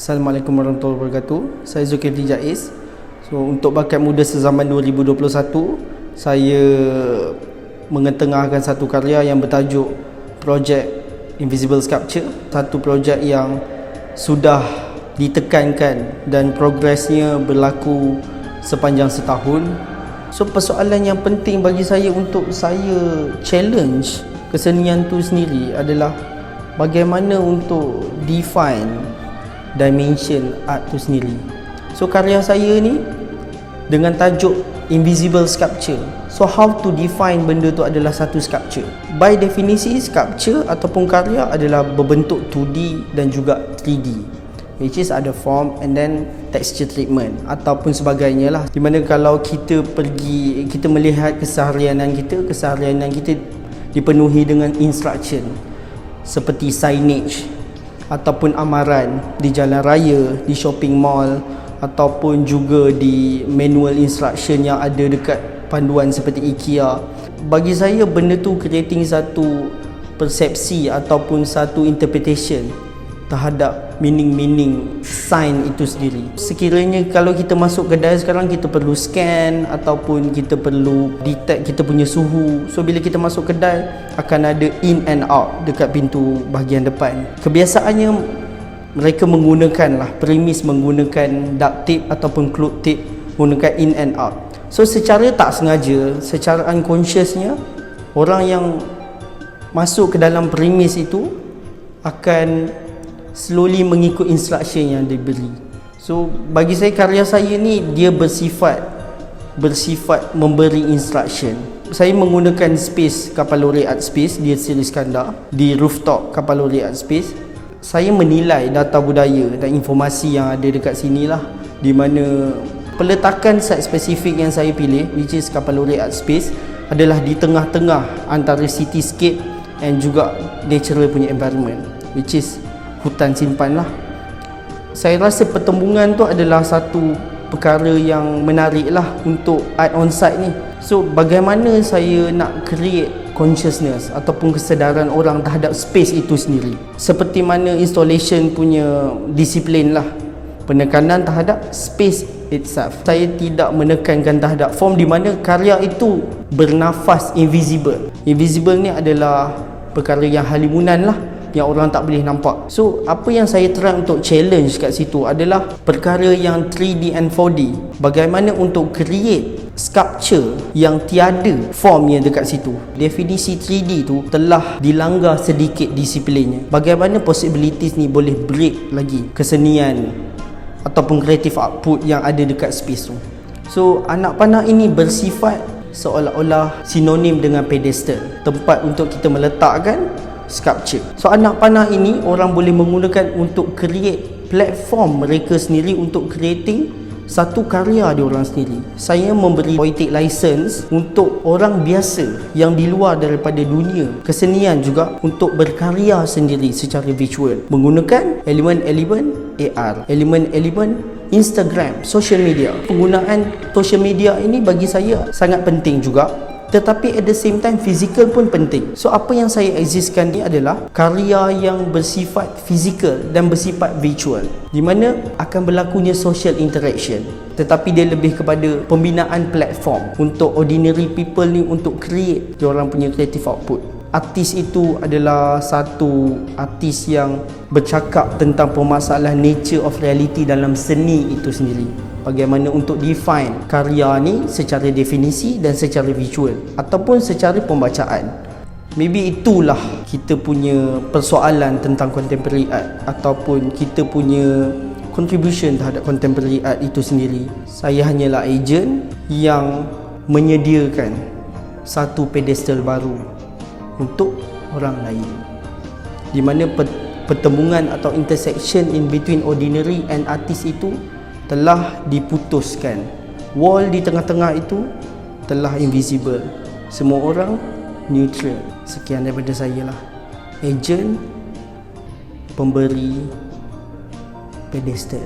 Assalamualaikum warahmatullahi wabarakatuh. Saya Zulkifli Jaiz. Untuk Bakat Muda Sezaman 2021, saya mengetengahkan satu karya yang bertajuk Project Invisible Sculpture. Satu projek yang sudah ditekankan dan progresnya berlaku sepanjang setahun. Persoalan yang penting bagi saya untuk saya challenge kesenian tu sendiri adalah bagaimana untuk define dimension art tu sendiri. Karya saya ni dengan tajuk Invisible Sculpture. How to define benda tu adalah satu sculpture. By definisi, sculpture ataupun karya adalah berbentuk 2D dan juga 3D, which is ada form and then texture treatment ataupun sebagainya lah. Dimana kalau kita melihat keseharianan kita dipenuhi dengan instruction seperti signage ataupun amaran di jalan raya, di shopping mall, ataupun juga di manual instruction yang ada dekat panduan seperti IKEA. Bagi saya benda tu creating satu persepsi ataupun satu interpretation terhadap meaning sign itu sendiri. Sekiranya kalau kita masuk kedai sekarang, kita perlu scan ataupun kita perlu detect kita punya suhu. Bila kita masuk kedai akan ada in and out dekat pintu bahagian depan. Kebiasaannya mereka menggunakan premis menggunakan duct tape ataupun cloth tape, menggunakan in and out. Secara tak sengaja, secara unconsciousnya, orang yang masuk ke dalam premis itu akan slowly mengikut instruction yang diberi. Bagi saya, karya saya ni dia bersifat memberi instruction. Saya menggunakan space Kapal Lori Art Space di Seri Iskandar, di rooftop Kapal Lori Art Space. Saya menilai data budaya dan informasi yang ada dekat sini lah, di mana peletakan site spesifik yang saya pilih, which is Kapal Lori Art Space, adalah di tengah-tengah antara cityscape and juga natural punya environment, which is hutan simpan lah. Saya rasa pertembungan tu adalah satu perkara yang menarik lah untuk art on site ni. Bagaimana saya nak create consciousness ataupun kesedaran orang terhadap space itu sendiri. Seperti mana installation punya disiplin lah, penekanan terhadap space itself. Saya tidak menekankan terhadap form, di mana karya itu bernafas invisible. Invisible ni adalah perkara yang halimunan lah, yang orang tak boleh nampak. Apa yang saya try untuk challenge kat situ adalah perkara yang 3D and 4D. Bagaimana untuk create sculpture yang tiada formnya dekat situ. Definisi 3D tu telah dilanggar sedikit disiplinnya. Bagaimana possibilities ni boleh break lagi kesenian ataupun creative output yang ada dekat space tu. Anak panah ini bersifat seolah-olah sinonim dengan pedestal, tempat untuk kita meletakkan sculpture. Anak panah ini orang boleh menggunakan untuk create platform mereka sendiri untuk creating satu karya di orang sendiri. Saya memberi poetic license untuk orang biasa yang di luar daripada dunia kesenian juga untuk berkarya sendiri secara visual menggunakan elemen-elemen AR, elemen-elemen Instagram, social media. Penggunaan social media ini bagi saya sangat penting juga, tetapi at the same time physical pun penting. Apa yang saya existkan ni adalah karya yang bersifat fizikal dan bersifat visual, di mana akan berlakunya social interaction, tetapi dia lebih kepada pembinaan platform untuk ordinary people ni untuk create diorang punya creative output. Artis itu adalah satu artis yang bercakap tentang permasalahan nature of reality dalam seni itu sendiri. Bagaimana untuk define karya ni secara definisi dan secara visual ataupun secara pembacaan. Maybe itulah kita punya persoalan tentang contemporary art ataupun kita punya contribution terhadap contemporary art itu sendiri. Saya hanyalah ejen yang menyediakan satu pedestal baru untuk orang lain, di mana pertembungan atau intersection in between ordinary and artist itu telah diputuskan. Wall di tengah-tengah itu telah invisible. Semua orang neutral. Sekian daripada saya lah, ejen pemberi pedestal.